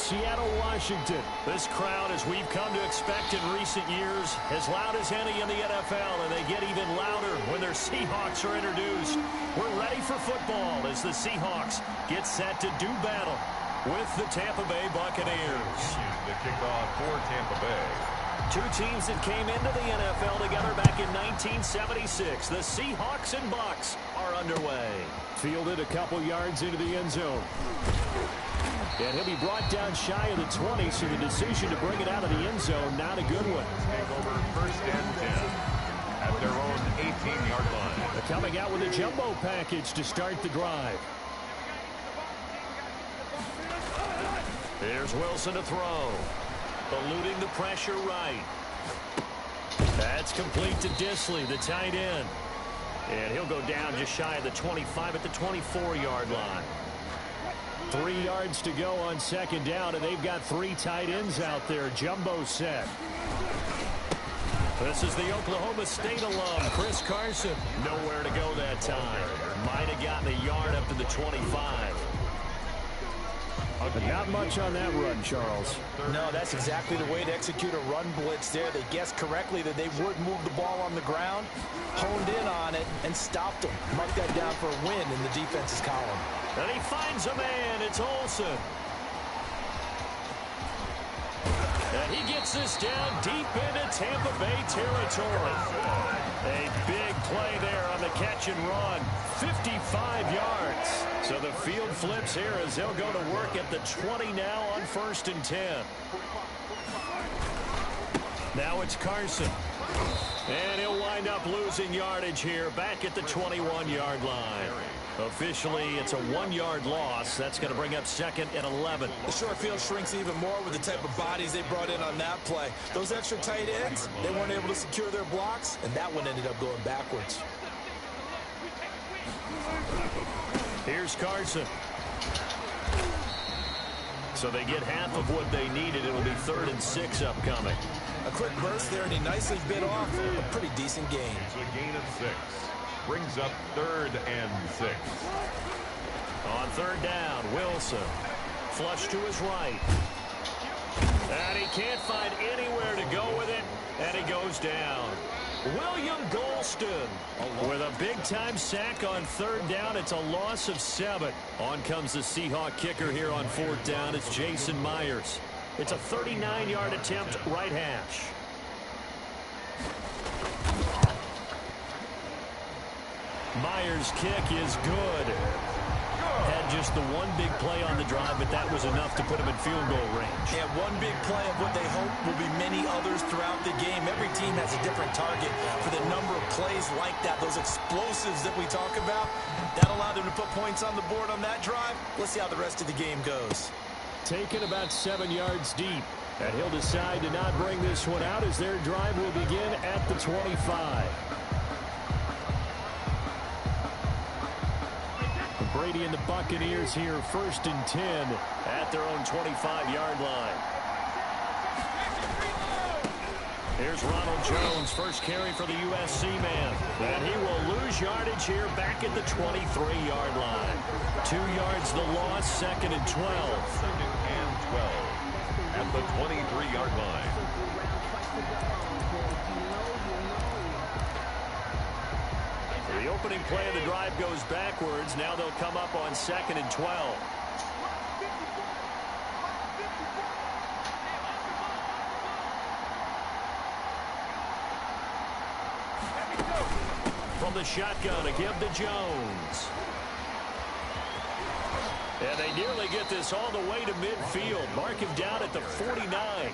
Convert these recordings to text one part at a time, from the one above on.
Seattle, Washington. This crowd, as we've come to expect in recent years, as loud as any in the NFL, and they get even louder when their Seahawks are introduced. We're ready for football as the Seahawks get set to do battle with the Tampa Bay Buccaneers. The kickoff for Tampa Bay. Two teams that came into the NFL together back in 1976. The Seahawks and Bucs are underway. Fielded a couple yards into the end zone. And he'll be brought down shy of the 20, so the decision to bring it out of the end zone, not a good one. Take over 1st and 10 at their own 18-yard line. They're coming out with a jumbo package to start the drive. Here's Wilson to throw. Eluding the pressure right. That's complete to Disley, the tight end. And he'll go down just shy of the 25 at the 24-yard line. 3 yards to go on 2nd down, and they've got 3 tight ends out there. Jumbo set. This is the Oklahoma State alum, Chris Carson. Nowhere to go that time. Might have gotten a yard up to the 25. But not much on that run, Charles. No, that's exactly the way to execute a run blitz there. They guessed correctly that they would move the ball on the ground, honed in on it, and stopped them. Mark that down for a win in the defense's column. And he finds a man. It's Olsen. And he gets this down deep into Tampa Bay territory. A big play there on the catch and run. 55 yards. So the field flips here as they'll go to work at the 20 now on 1st and 10. Now it's Carson. And he'll wind up losing yardage here back at the 21-yard line. Officially, it's a 1-yard loss. That's going to bring up 2nd and 11. The short field shrinks even more with the type of bodies they brought in on that play. Those extra tight ends, they weren't able to secure their blocks, and that one ended up going backwards. Here's Carson. So they get half of what they needed. It'll be 3rd and 6 upcoming. A quick burst there, and he nicely bit off a pretty decent gain. It's a gain of 6. Brings up 3rd and 6. On 3rd down, Wilson. Flush to his right. And he can't find anywhere to go with it, and he goes down. William Golston with a big-time sack on 3rd down. It's a loss of 7. On comes the Seahawk kicker here on 4th down. It's Jason Myers. It's a 39-yard attempt, right hash. Myers' kick is good. Had just the one big play on the drive, but that was enough to put him in field goal range. Yeah, one big play of what they hope will be many others throughout the game. Every team has a different target for the number of plays like that, those explosives that we talk about. That allowed them to put points on the board on that drive. Let's see how the rest of the game goes. Taken about 7 yards deep, and he'll decide to not bring this one out as their drive will begin at the 25. Brady and the Buccaneers here, 1st and 10 at their own 25-yard line. Here's Ronald Jones, first carry for the USC man. And he will lose yardage here back at the 23-yard line. 2 yards the loss, 2nd and 12. 2nd and 12 at the 23-yard line. The opening play of the drive goes backwards. Now they'll come up on 2nd and 12. From the shotgun, a give to Jones. And they nearly get this all the way to midfield. Mark him down at the 49.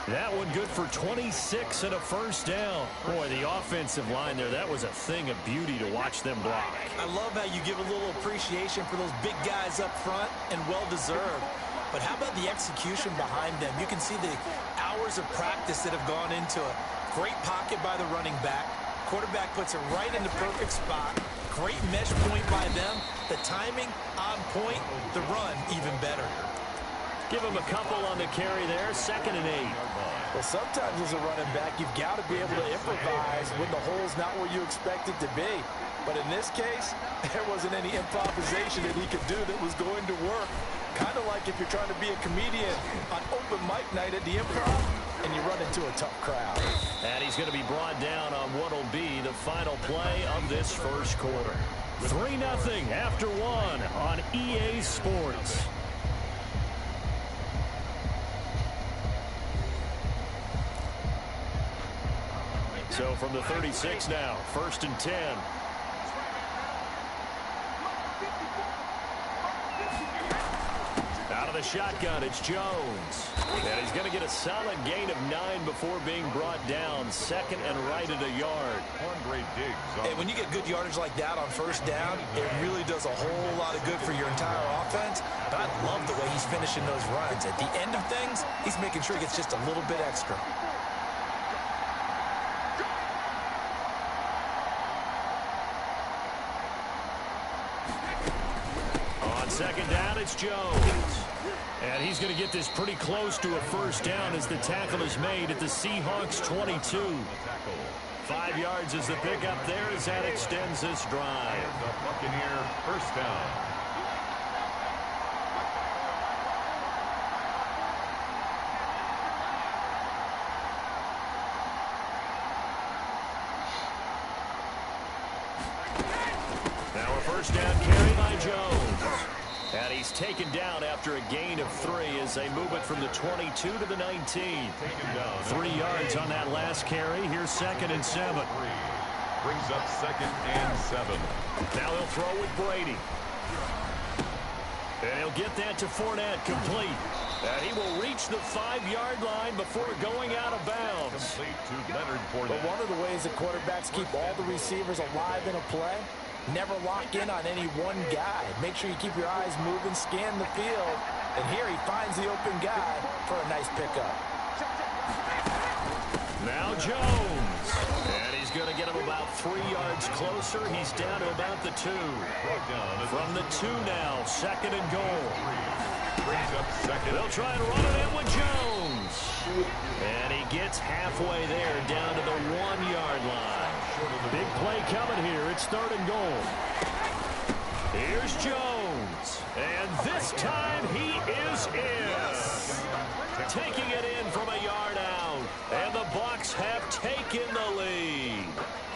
That one good for 26 and a 1st down. Boy, the offensive line there, that was a thing of beauty to watch them block. I love how you give a little appreciation for those big guys up front, and well-deserved. But how about the execution behind them? You can see the hours of practice that have gone into it. Great pocket by the running back. Quarterback puts it right in the perfect spot. Great mesh point by them. The timing on point. The run even better. Give him a couple on the carry there. 2nd and 8. Well, sometimes as a running back, you've got to be able to improvise when the hole's not where you expect it to be. But in this case, there wasn't any improvisation that he could do that was going to work. Kind of like if you're trying to be a comedian on open mic night at the Improv and you run into a tough crowd. And he's going to be brought down on what will be the final play of this first quarter. 3-0 after one on EA Sports. So from the 36 now, 1st and 10. Out of the shotgun, it's Jones. And he's going to get a solid gain of 9 before being brought down. 2nd and right at a yard. Great digs. And when you get good yardage like that on 1st down, it really does a whole lot of good for your entire offense. But I love the way he's finishing those runs. At the end of things, he's making sure he gets just a little bit extra. On 2nd down, it's Jones. And he's going to get this pretty close to a 1st down as the tackle is made at the Seahawks 22. 5 yards is the pickup there as that extends this drive. The Buccaneer 1st down. Now a 1st down carry by Jones. And he's taken down after a gain of 3 as they move it from the 22 to the 19. 3 yards on that last carry. Here's 2nd and 7. Brings up 2nd and 7. Now he'll throw with Brady. And he'll get that to Fournette, complete. And he will reach the 5-yard line before going out of bounds. Complete to Leonard Fournette. But one of the ways that quarterbacks keep all the receivers alive in a play, never lock in on any one guy. Make sure you keep your eyes moving, scan the field. And here he finds the open guy for a nice pickup. Now Jones. And he's going to get him about 3 yards closer. He's down to about the 2. From the 2 now, 2nd and goal. Brings up 2nd. They'll try and run it in with Jones. And he gets halfway there, down to the 1-yard line. Big play coming here. It's 3rd and goal. Here's Jones. And this time he is in. Taking it in from a yard out. And the Bucs have taken the lead.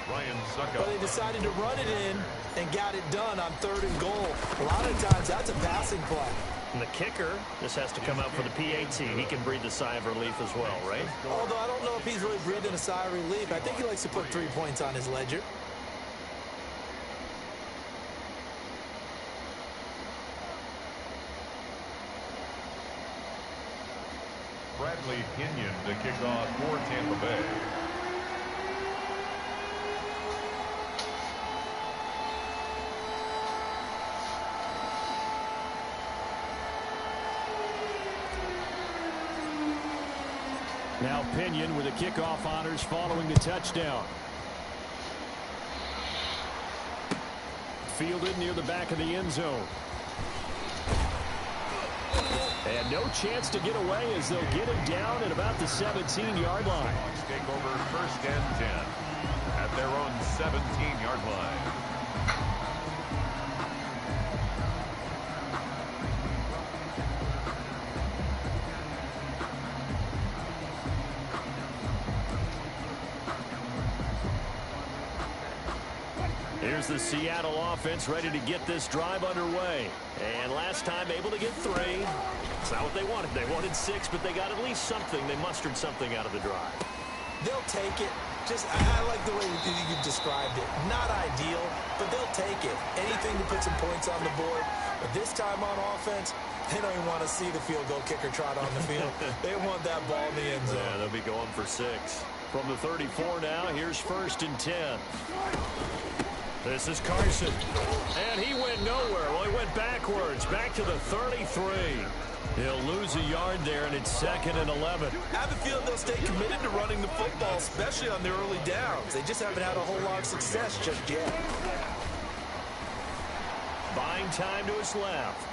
Well, they decided to run it in and got it done on 3rd and goal. A lot of times that's a passing play. And the kicker just has to come out for the PAT. He can breathe a sigh of relief as well, right? Although I don't know if he's really breathing a sigh of relief. I think he likes to put 3 points on his ledger. Bradley Pinion to kick off for Tampa Bay. Now Pinion with the kickoff honors following the touchdown. Fielded near the back of the end zone. And no chance to get away as they'll get him down at about the 17-yard line. Seahawks take over 1st and 10 at their own 17-yard line. Here's the Seattle offense ready to get this drive underway. And last time able to get 3. It's not what they wanted. They wanted 6, but they got at least something. They mustered something out of the drive. They'll take it. I like the way you described it. Not ideal, but they'll take it. Anything to put some points on the board. But this time on offense, they don't even want to see the field goal kicker trot on the field. They want that ball in the end zone. Yeah, they'll be going for 6. From the 34 now, here's 1st and 10. This is Carson. And he went nowhere. Well, he went backwards. Back to the 33. He'll lose a yard there, and it's 2nd and 11. I have a feeling they'll stay committed to running the football, especially on their early downs. They just haven't had a whole lot of success just yet. Buying time to his left.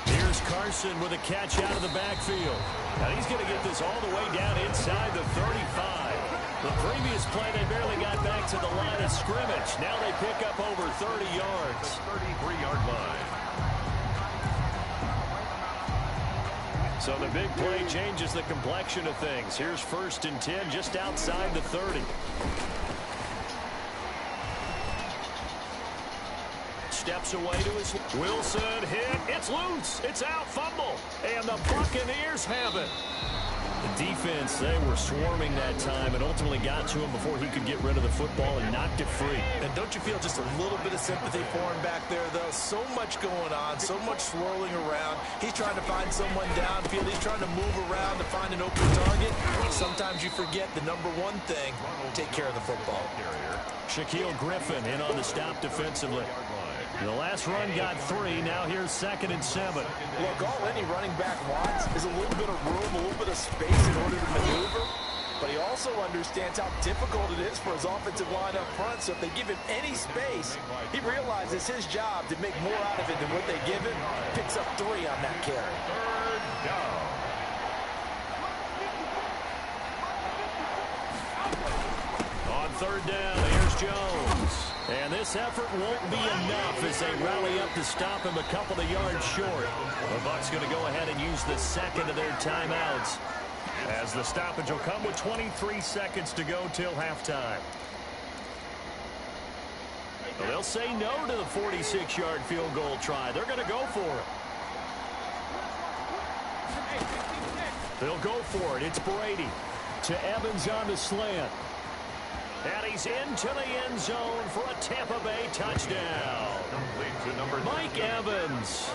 Here's Carson with a catch out of the backfield. Now he's going to get this all the way down inside the 35. The previous play, they barely got back to the line of scrimmage. Now they pick up over 30 yards. 33-yard line. So the big play changes the complexion of things. Here's 1st and 10 just outside the 30. Steps away to his Wilson hit. It's loose. It's out. Fumble. And the Buccaneers have it. The defense, they were swarming that time and ultimately got to him before he could get rid of the football and knocked it free. And don't you feel just a little bit of sympathy for him back there, though? So much going on, so much swirling around. He's trying to find someone downfield. He's trying to move around to find an open target. Sometimes you forget the number one thing, take care of the football. Shaquille Griffin in on the stop defensively. The last run got 3. Now here's 2nd and 7. Look, all any running back wants is a little bit of room, a little bit of space in order to maneuver. But he also understands how difficult it is for his offensive line up front. So if they give him any space, he realizes his job to make more out of it than what they give him. Picks up 3 on that carry. 3rd down. On 3rd down, here's Jones. And this effort won't be enough as they rally up to stop him a couple of yards short. The Bucs going to go ahead and use the 2nd of their timeouts, as the stoppage will come with 23 seconds to go till halftime. Well, they'll say no to the 46-yard field goal try. They're going to go for it. They'll go for it. It's Brady to Evans on the slant. And he's into the end zone for a Tampa Bay touchdown. Mike Evans,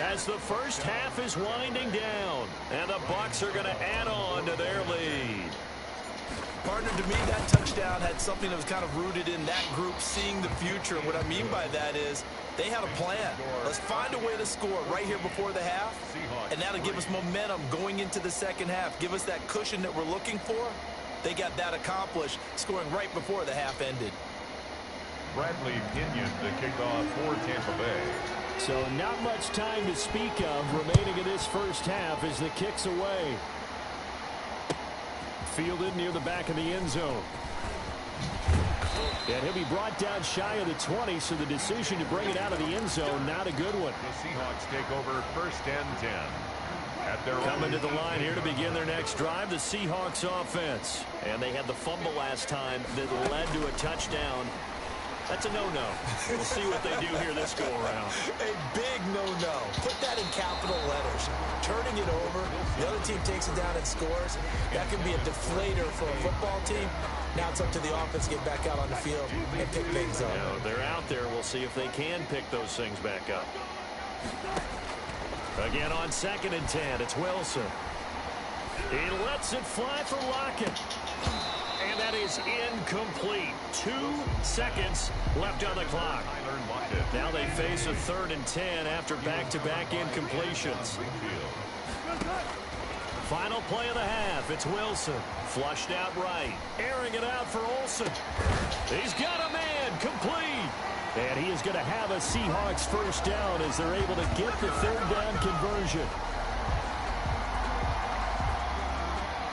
as the first half is winding down, and the Bucs are going to add on to their lead. Partner, to me, that touchdown had something that was kind of rooted in that group seeing the future. And what I mean by that is they had a plan. Let's find a way to score right here before the half, and that'll give us momentum going into the second half. Give us that cushion that we're looking for. They got that accomplished, scoring right before the half ended. Bradley Pinion, the kickoff for Tampa Bay. So not much time to speak of remaining in this first half as the kick's away. Fielded near the back of the end zone. And he'll be brought down shy of the 20, so the decision to bring it out of the end zone, not a good one. The Seahawks take over 1st and 10. Coming to the line here to begin their next drive, the Seahawks offense. And they had the fumble last time that led to a touchdown. That's a no-no. We'll see what they do here this go-around. A big no-no. Put that in capital letters. Turning it over, the other team takes it down and scores. That can be a deflator for a football team. Now it's up to the offense to get back out on the field and pick things up. They're out there. We'll see if they can pick those things back up. Again on 2nd and 10, it's Wilson. He lets it fly for Lockett. And that is incomplete. 2 seconds left on the clock. Now they face a 3rd and 10 after back-to-back incompletions. Final play of the half, it's Wilson. Flushed out right. Airing it out for Olsen. He's got a man, complete. And he is going to have a Seahawks first down as they're able to get the 3rd down conversion.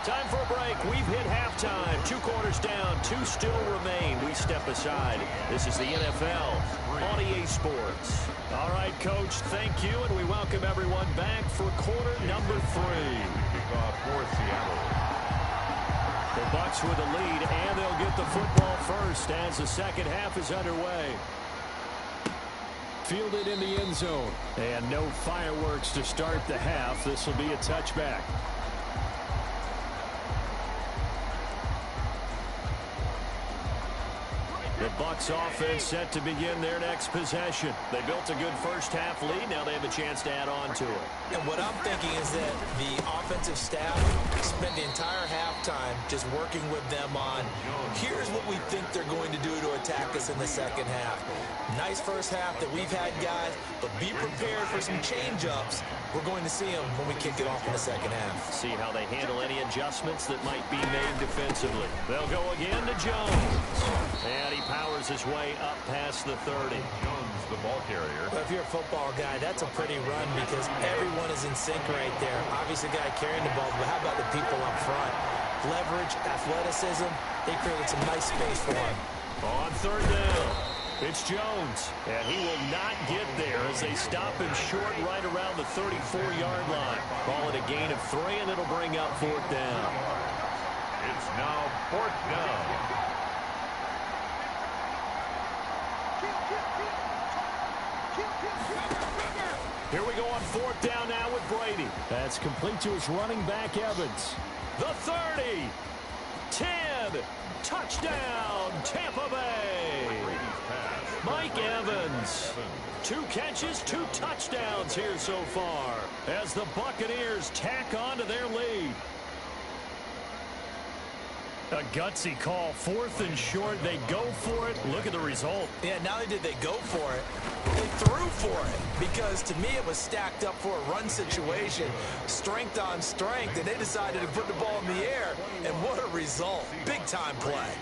Time for a break. We've hit halftime. 2 quarters down. 2 still remain. We step aside. This is the NFL on EA Sports. All right, Coach, thank you, and we welcome everyone back for quarter number 3. Kickoff for Seattle. The Bucs with the lead, and they'll get the football first as the second half is underway. Fielded in the end zone. And no fireworks to start the half. This will be a touchback. The Bucs offense set to begin their next possession. They built a good first half lead. Now they have a chance to add on to it. And what I'm thinking is that the offensive staff spent the entire halftime just working with them on, here's what we think they're going to do to attack us in the second half. Nice first half that we've had, guys, but be prepared for some change-ups. We're going to see them when we kick it off in the second half. See how they handle any adjustments that might be made defensively. They'll go again to Jones. And he powers his way up past the 30. Jones, the ball carrier. But if you're a football guy, that's a pretty run because everyone is in sync right there. Obviously, the guy carrying the ball, but how about the people up front? Leverage, athleticism, they created some nice space for him. On 3rd down, it's Jones. And he will not get there as they stop him short right around the 34-yard line. Call it a gain of 3, and it'll bring up 4th down. It's now 4th down. Here we go on 4th down now with Brady. That's complete to his running back, Evans. The 30. 10. Touchdown, Tampa Bay. Mike Evans. 2 catches, 2 touchdowns here so far as the Buccaneers tack on to their lead. A gutsy call, 4th and short. They go for it. Look at the result. Yeah, not only did they go for it, they threw for it. Because to me, it was stacked up for a run situation. Strength on strength, and they decided to put the ball in the air. And what a result. Big-time play.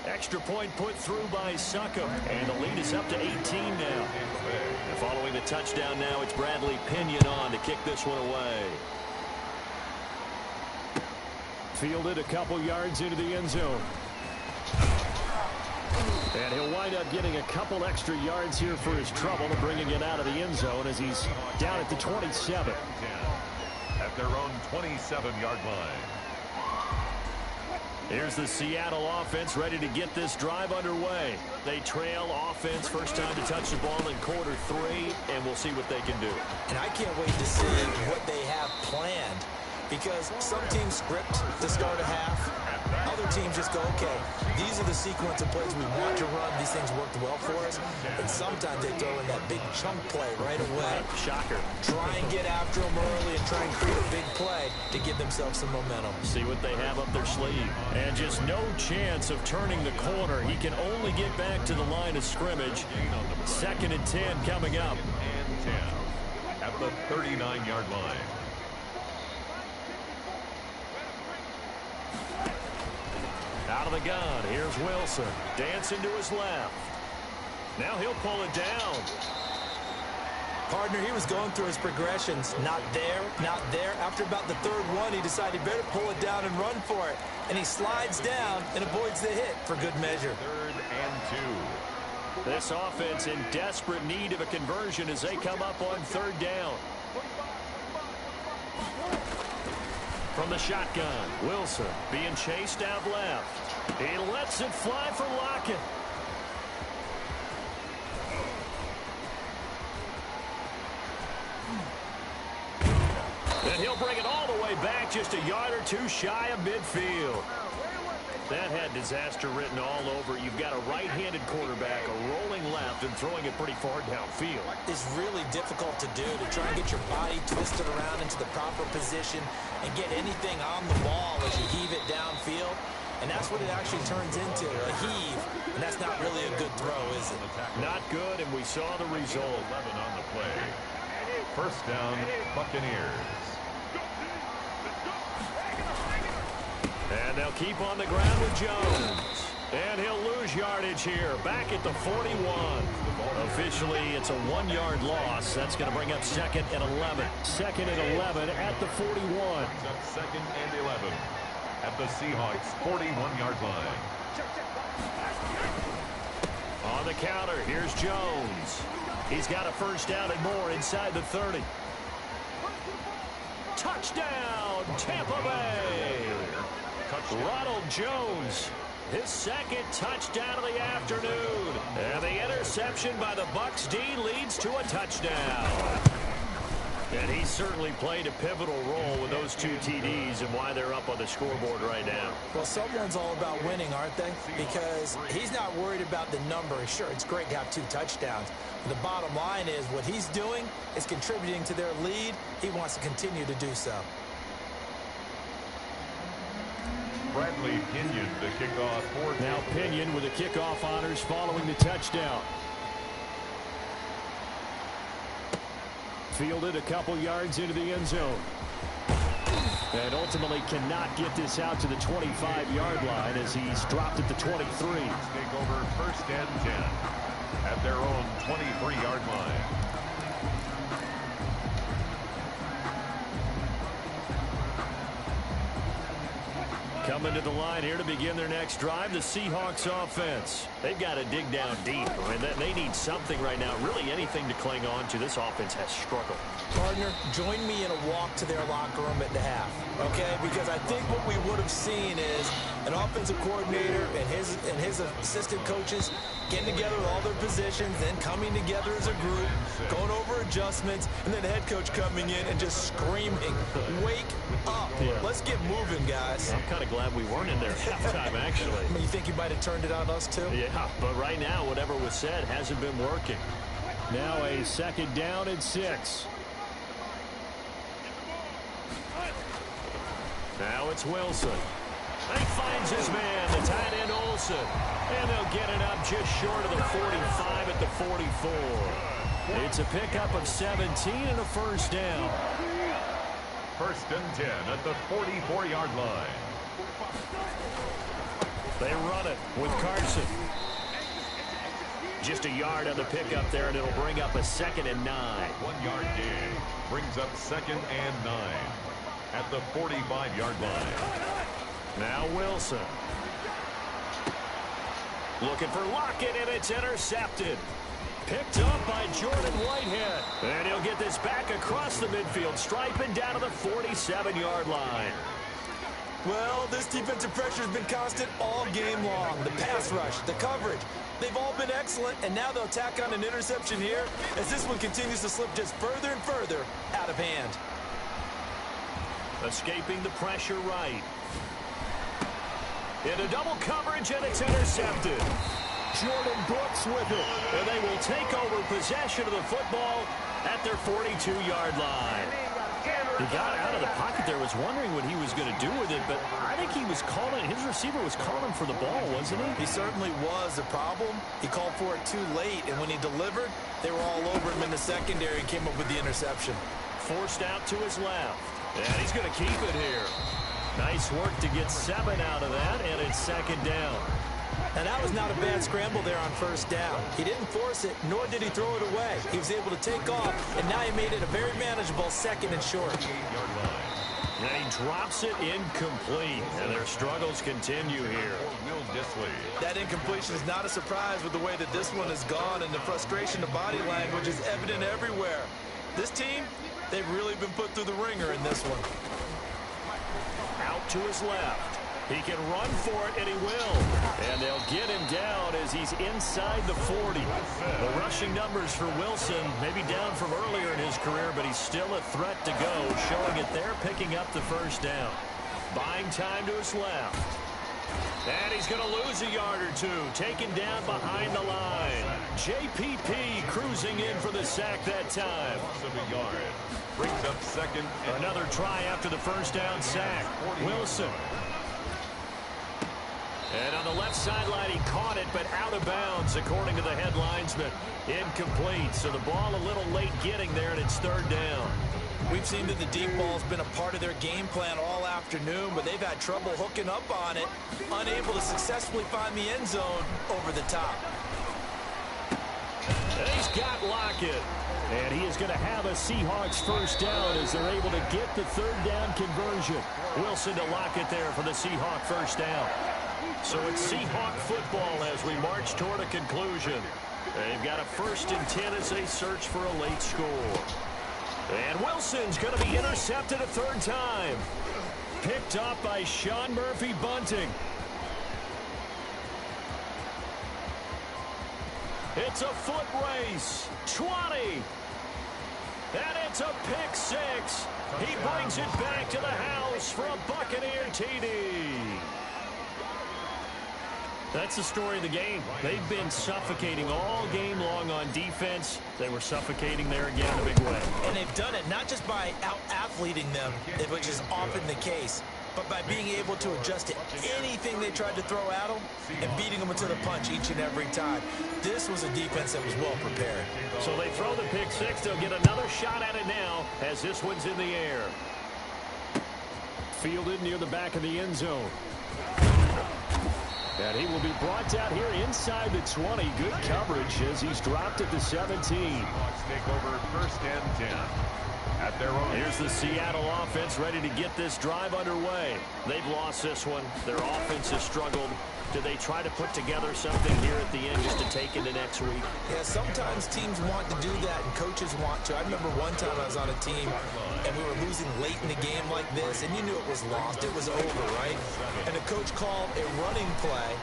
Extra point put through by Succop. And the lead is up to 18 now. And following the touchdown now, it's Bradley Pinion on to kick this one away. Fielded a couple yards into the end zone. And he'll wind up getting a couple extra yards here for his trouble and bringing it out of the end zone as he's down at the 27. At their own 27-yard line. Here's the Seattle offense ready to get this drive underway. They trail offense, first time to touch the ball in quarter 3, and we'll see what they can do. And I can't wait to see what they have planned. Because some teams script to start a half. Other teams just go, okay, these are the sequence of plays we want to run. These things worked well for us. And sometimes they throw in that big chunk play right away. Shocker. Try and get after them early and try and create a big play to give themselves some momentum. See what they have up their sleeve. And just no chance of turning the corner. He can only get back to the line of scrimmage. 2nd and 10 coming up. And 10 at the 39-yard line. Out of the gun, here's Wilson. Dancing to his left. Now he'll pull it down. Partner, he was going through his progressions. Not there, not there. After about the 3rd one, he decided he better pull it down and run for it. And he slides down and avoids the hit for good measure. 3rd and 2. This offense in desperate need of a conversion as they come up on 3rd down. From the shotgun, Wilson being chased out left. He lets it fly for Lockett. And he'll bring it all the way back just a yard or 2 shy of midfield. That had disaster written all over. You've got a right-handed quarterback, a rolling left, and throwing it pretty far downfield. It's really difficult to do, to try and get your body twisted around into the proper position and get anything on the ball as you heave it downfield. And that's what it actually turns into, a heave. And that's not really a good throw, is it? Not good, and we saw the result. 11 on the play. 1st down, Buccaneers. And they'll keep on the ground with Jones. And he'll lose yardage here, back at the 41. Officially, it's a 1-yard loss. That's going to bring up 2nd and 11. 2nd and 11 at the 41. 2nd and 11 at the Seahawks' 41-yard line. On the counter, here's Jones. He's got a 1st down and more inside the 30. Touchdown, Tampa Bay. Ronald Jones, his 2nd touchdown of the afternoon. And the interception by the Bucs D leads to a touchdown. And he certainly played a pivotal role with those 2 TDs and why they're up on the scoreboard right now. Well, someone's all about winning, aren't they? Because he's not worried about the number. Sure, it's great to have 2 touchdowns. But the bottom line is what he's doing is contributing to their lead. He wants to continue to do so. Bradley Pinion, the kickoff for now Pinion with the kickoff honors following the touchdown. Fielded a couple yards into the end zone. And ultimately cannot get this out to the 25-yard line as he's dropped at the 23. Take over 1st and 10 at their own 23-yard line. Coming to the line here to begin their next drive, the Seahawks offense. They've got to dig down deep. I mean, they need something right now, really anything to cling on to. This offense has struggled. Gardner, join me in a walk to their locker room at the half, okay? Because I think what we would have seen is an offensive coordinator and his assistant coaches getting together with all their positions, then coming together as a group, going over adjustments, and then the head coach coming in and just screaming, wake up. Yeah. Let's get moving, guys. I'm kind of glad we weren't in there at halftime, actually. I mean, you think you might have turned it on us, too? Yeah, but right now, whatever was said hasn't been working. Now a second down and 6. Now it's Wilson. He finds his man, the tight end Olsen. And they'll get it up just short of the 45 at the 44. It's a pickup of 17 and a first down. First and 10 at the 44-yard line. They run it with Carson. Just a yard on the pickup there, and it'll bring up a 2nd and 9. 1-yard gain brings up 2nd and 9 at the 45-yard line. Now Wilson. Looking for Lockett, and it's intercepted. Picked up by Jordan Whitehead. And he'll get this back across the midfield stripe and down to the 47-yard line. Well, this defensive pressure has been constant all game long. The pass rush, the coverage, they've all been excellent, and now they'll tack on an interception here as this one continues to slip just further and further out of hand. Escaping the pressure right. Into double coverage, and it's intercepted. Jordan Brooks with it. And they will take over possession of the football at their 42-yard line. He got out of the pocket there, was wondering what he was going to do with it, but I think he was calling, his receiver was calling for the ball, wasn't he? He certainly was. The problem, he called for it too late, and when he delivered, they were all over him in the secondary and came up with the interception. Forced out to his left. And he's going to keep it here. Nice work to get 7 out of that, and it's 2nd down. And that was not a bad scramble there on first down. He didn't force it, nor did he throw it away. He was able to take off, and now he made it a very manageable 2nd and short. And he drops it incomplete, and their struggles continue here. That incompletion is not a surprise with the way that this one has gone, and the frustration of body language is evident everywhere. This team, they've really been put through the ringer in this one. Out to his left. He can run for it, and he will. And they'll get him down as he's inside the 40. The rushing numbers for Wilson maybe down from earlier in his career, but he's still a threat to go, showing it there, picking up the first down. Buying time to his left. And he's going to lose a yard or two, taken down behind the line. JPP cruising in for the sack that time. A yard. Brings up 2nd. Another try after the first down sack. Wilson. And on the left sideline, he caught it, but out of bounds, according to the head linesman. Incomplete, so the ball a little late getting there, and it's 3rd down. We've seen that the deep ball's been a part of their game plan all afternoon, but they've had trouble hooking up on it, unable to successfully find the end zone over the top. And he's got Lockett. And he is going to have a Seahawks first down as they're able to get the 3rd down conversion. Wilson to Lockett there for the Seahawk first down. So it's Seahawk football as we march toward a conclusion. They've got a 1st and 10 as they search for a late score. And Wilson's going to be intercepted a 3rd time. Picked up by Sean Murphy-Bunting. It's a foot race. 20. And it's a pick 6. He brings it back to the house for a Buccaneer TD. That's the story of the game. They've been suffocating all game long on defense. They were suffocating there again in a big way. And they've done it not just by out-athleting them, which is often the case, but by being able to adjust to anything they tried to throw at them and beating them into the punch each and every time. This was a defense that was well prepared. So they throw the pick 6. They'll get another shot at it now as this one's in the air. Fielded near the back of the end zone. And he will be brought down here inside the 20. Good coverage as he's dropped at the 17. Seahawks take over 1st and 10. at their own. Here's the Seattle offense ready to get this drive underway. They've lost this one. Their offense has struggled. Do they try to put together something here at the end just to take into next week? Yeah, sometimes teams want to do that and coaches want to. I remember one time I was on a team and we were losing late in the game like this, and you knew it was lost. It was over, right? And the coach called a running play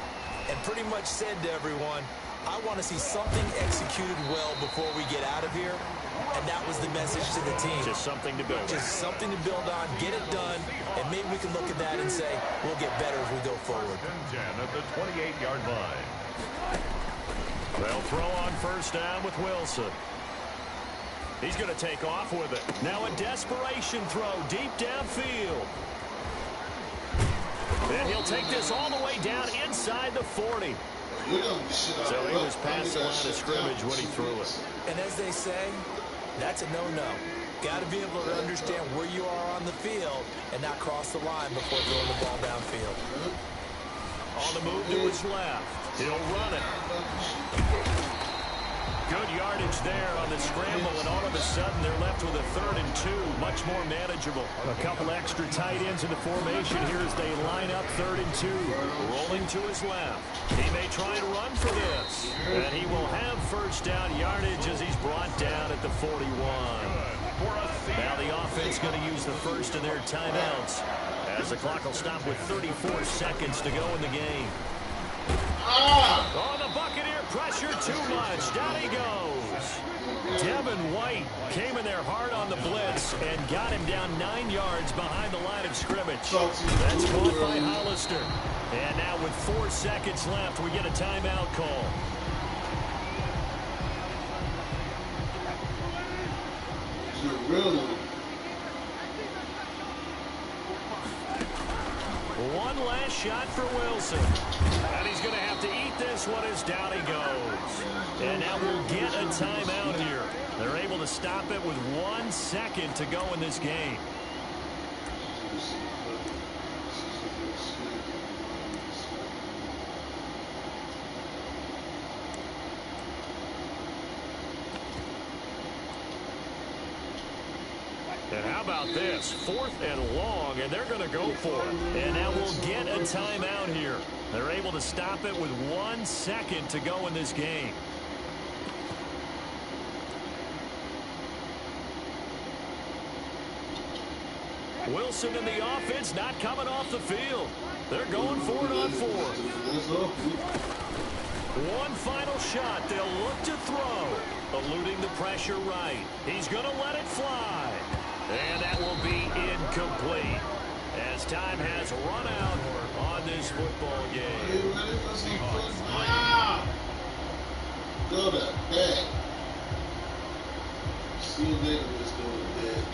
and pretty much said to everyone, I want to see something executed well before we get out of here. And that was the message to the team. Just something to build on. Just something to build on, get it done, and maybe we can look at that and say, we'll get better as we go forward. 10 at the 28-yard line. They'll throw on first down with Wilson. He's going to take off with it. Now a desperation throw deep downfield. And he'll take this all the way down inside the 40. So he was past the line of scrimmage when he threw it. And as they say, that's a no-no. Got to be able to understand where you are on the field and not cross the line before throwing the ball downfield. On the move to his left. He'll run it. Good yardage there on the scramble, and all of a sudden they're left with a 3rd and 2, much more manageable. A couple extra tight ends in the formation here as they line up 3rd and 2. Rolling to his left. He may try and run for this. And he will have first down yardage as he's brought down at the 41. Now the offense going to use the first of their timeouts as the clock will stop with 34 seconds to go in the game. Oh, the Buccaneer pressure too much. Down he goes. Devin White came in there hard on the blitz and got him down 9 yards behind the line of scrimmage. That's caught by Hollister. And now with 4 seconds left, we get a timeout call. One last shot for Wilson. And he's going to have to eat this one as down he goes. And now we'll get a timeout here. They're able to stop it with 1 second to go in this game. And how about this? 4th and long, and they're going to go for it. And now we'll get a timeout here. They're able to stop it with 1 second to go in this game. Wilson and the offense not coming off the field. They're going for it on 4th. One final shot. They'll look to throw. Eluding the pressure right. He's going to let it fly. And that will be incomplete as time has run out on this football game. Go to bed. See you later, Mr. Dead.